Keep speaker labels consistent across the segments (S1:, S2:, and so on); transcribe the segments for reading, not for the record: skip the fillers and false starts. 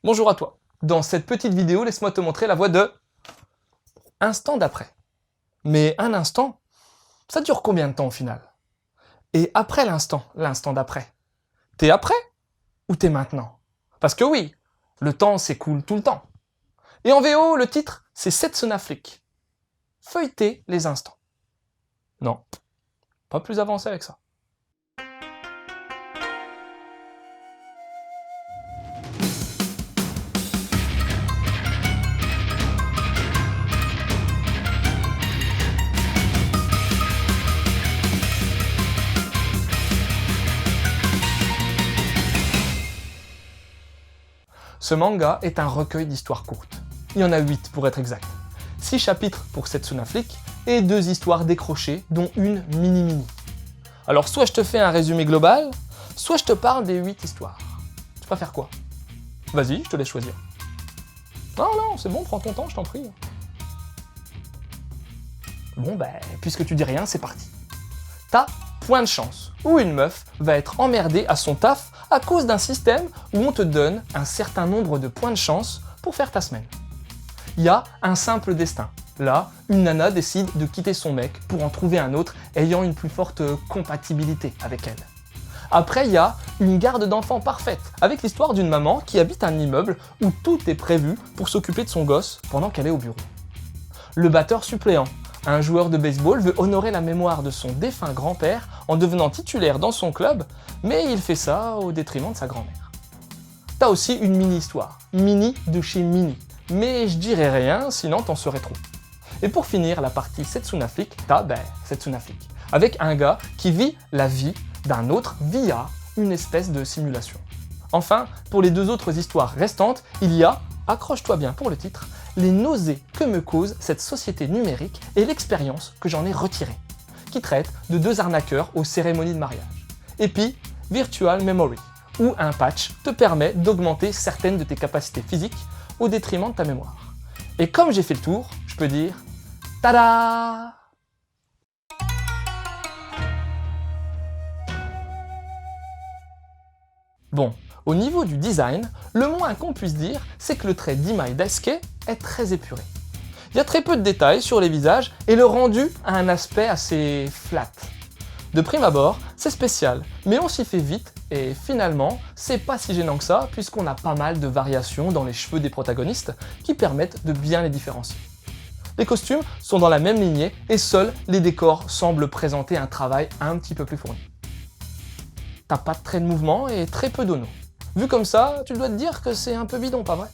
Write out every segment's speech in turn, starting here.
S1: Bonjour à toi. Dans cette petite vidéo, laisse-moi te montrer la voie de instant d'après. Mais un instant, ça dure combien de temps au final? Et après l'instant d'après, t'es après ou t'es maintenant? Parce que oui, le temps s'écoule tout le temps. Et en VO, le titre, c'est Setsuna Flick. Feuilleter les instants. Non, pas plus avancé avec ça. Ce manga est un recueil d'histoires courtes. Il y en a 8 pour être exact. 6 chapitres pour Setsuna Flick et 2 histoires décrochées, dont une mini-mini. Alors soit je te fais un résumé global, soit je te parle des 8 histoires. Tu préfères quoi? Vas-y, je te laisse choisir. Non, c'est bon, prends ton temps, je t'en prie. Bon puisque tu dis rien, c'est parti. T'as point de chance, où une meuf va être emmerdée à son taf à cause d'un système où on te donne un certain nombre de points de chance pour faire ta semaine. Il y a un simple destin. Là, une nana décide de quitter son mec pour en trouver un autre ayant une plus forte compatibilité avec elle. Après, il y a une garde d'enfants parfaite, avec l'histoire d'une maman qui habite un immeuble où tout est prévu pour s'occuper de son gosse pendant qu'elle est au bureau. Le batteur suppléant. Un joueur de baseball veut honorer la mémoire de son défunt grand-père en devenant titulaire dans son club, mais il fait ça au détriment de sa grand-mère. T'as aussi une mini-histoire, mini de chez mini, mais je dirais rien sinon t'en saurais trop. Et pour finir la partie Setsuna Flick, t'as Setsuna Flick, avec un gars qui vit la vie d'un autre via une espèce de simulation. Enfin, pour les 2 autres histoires restantes, il y a, accroche-toi bien pour le titre, les nausées que me cause cette société numérique et l'expérience que j'en ai retirée, qui traite de 2 arnaqueurs aux cérémonies de mariage. Et puis, Virtual Memory, où un patch te permet d'augmenter certaines de tes capacités physiques au détriment de ta mémoire. Et comme j'ai fait le tour, je peux dire tada! Bon, au niveau du design, le moins qu'on puisse dire, c'est que le trait d'Imai Daisuke est très épuré. Il y a très peu de détails sur les visages et le rendu a un aspect assez flat. De prime abord, c'est spécial, mais on s'y fait vite et finalement, c'est pas si gênant que ça puisqu'on a pas mal de variations dans les cheveux des protagonistes qui permettent de bien les différencier. Les costumes sont dans la même lignée et seuls les décors semblent présenter un travail un petit peu plus fourni. T'as pas de trait de mouvement et très peu d'ono. Vu comme ça, tu dois te dire que c'est un peu bidon, pas vrai?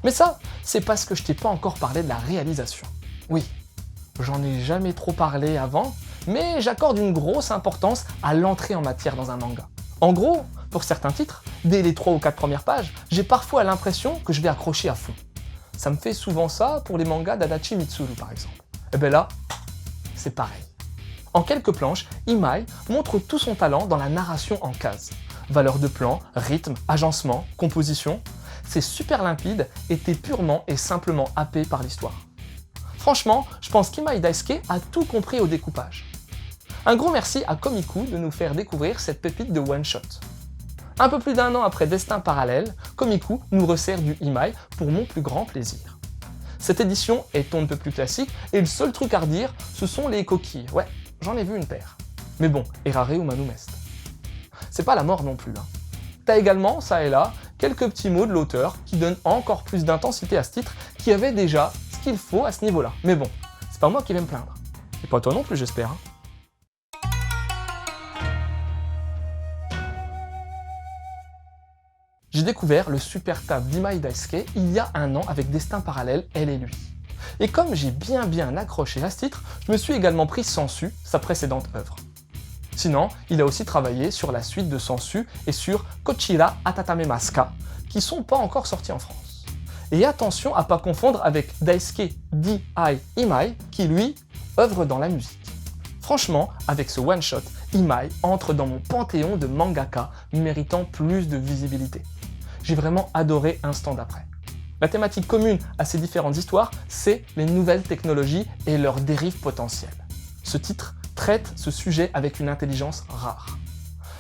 S1: Mais ça, c'est parce que je t'ai pas encore parlé de la réalisation. Oui, j'en ai jamais trop parlé avant, mais j'accorde une grosse importance à l'entrée en matière dans un manga. En gros, pour certains titres, dès les 3 ou 4 premières pages, j'ai parfois l'impression que je vais accrocher à fond. Ça me fait souvent ça pour les mangas d'Adachi Mitsuru par exemple. Et ben là, c'est pareil. En quelques planches, Imai montre tout son talent dans la narration en cases. Valeur de plan, rythme, agencement, composition, c'est super limpide et t'es purement et simplement happé par l'histoire. Franchement, je pense qu'Imai Daisuke a tout compris au découpage. Un gros merci à Komiku de nous faire découvrir cette pépite de one-shot. Un peu plus d'1 an après Destin Parallèle, Komiku nous resserre du Imai pour mon plus grand plaisir. Cette édition est un peu plus classique et le seul truc à redire, ce sont les coquilles. Ouais, j'en ai vu une paire. Mais bon, errare humanum est. C'est pas la mort non plus. T'as également, ça et là, quelques petits mots de l'auteur qui donnent encore plus d'intensité à ce titre qui avait déjà ce qu'il faut à ce niveau-là. Mais bon, c'est pas moi qui vais me plaindre. Et pas toi non plus, j'espère. J'ai découvert le super taf d'Imai Daisuke il y a 1 an avec Destin Parallèle, Elle et lui. Et comme j'ai bien accroché à ce titre, je me suis également pris Sensu, sa précédente œuvre. Sinon, il a aussi travaillé sur la suite de Sensu et sur Kochira Atatamemasu ka, qui sont pas encore sortis en France. Et attention à pas confondre avec Daisuke D.I. Imai, qui lui, œuvre dans la musique. Franchement, avec ce one-shot, Imai entre dans mon panthéon de mangaka méritant plus de visibilité. J'ai vraiment adoré Instant d'après. La thématique commune à ces différentes histoires, c'est les nouvelles technologies et leurs dérives potentielles. Ce titre traite ce sujet avec une intelligence rare.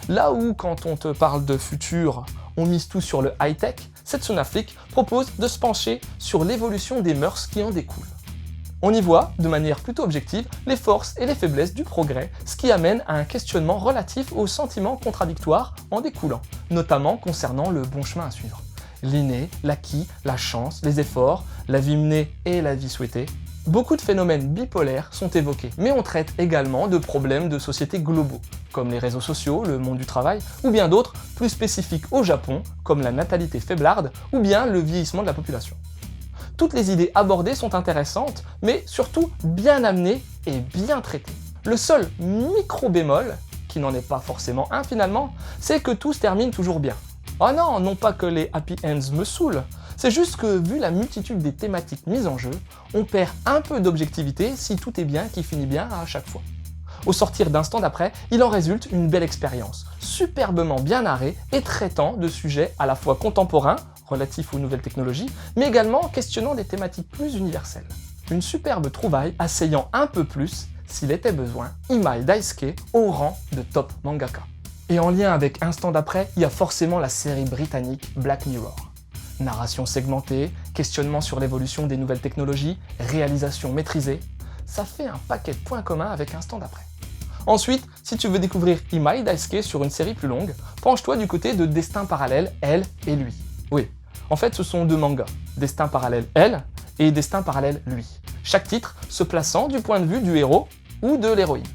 S1: Là où, quand on te parle de futur, on mise tout sur le high-tech, Setsuna Flick propose de se pencher sur l'évolution des mœurs qui en découlent. On y voit, de manière plutôt objective, les forces et les faiblesses du progrès, ce qui amène à un questionnement relatif aux sentiments contradictoires en découlant, notamment concernant le bon chemin à suivre. L'inné, l'acquis, la chance, les efforts, la vie menée et la vie souhaitée. Beaucoup de phénomènes bipolaires sont évoqués, mais on traite également de problèmes de société globaux, comme les réseaux sociaux, le monde du travail, ou bien d'autres plus spécifiques au Japon, comme la natalité faiblarde, ou bien le vieillissement de la population. Toutes les idées abordées sont intéressantes, mais surtout bien amenées et bien traitées. Le seul micro-bémol, qui n'en est pas forcément un finalement, c'est que tout se termine toujours bien. Oh non, non pas que les happy ends me saoulent, c'est juste que vu la multitude des thématiques mises en jeu, on perd un peu d'objectivité si tout est bien qui finit bien à chaque fois. Au sortir d'Instant d'après, il en résulte une belle expérience, superbement bien narrée et traitant de sujets à la fois contemporains, relatifs aux nouvelles technologies, mais également questionnant des thématiques plus universelles. Une superbe trouvaille asseyant un peu plus, s'il était besoin, Imai Daisuke au rang de top mangaka. Et en lien avec Instant d'après, il y a forcément la série britannique Black Mirror. Narration segmentée, questionnement sur l'évolution des nouvelles technologies, réalisation maîtrisée, ça fait un paquet de points communs avec Instant d'après. Ensuite, si tu veux découvrir Imai Daisuke sur une série plus longue, penche-toi du côté de Destin parallèle, elle et lui. Oui, en fait ce sont deux mangas, Destin parallèle elle et Destin parallèle lui. Chaque titre se plaçant du point de vue du héros ou de l'héroïne.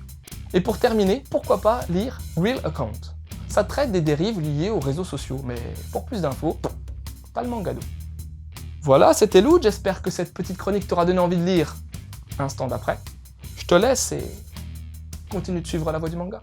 S1: Et pour terminer, pourquoi pas lire Real Account. Ça traite des dérives liées aux réseaux sociaux, mais pour plus d'infos, pas le manga d'eau. Voilà, c'était Lou, j'espère que cette petite chronique t'aura donné envie de lire Instant d'après. Je te laisse et continue de suivre la voie du manga.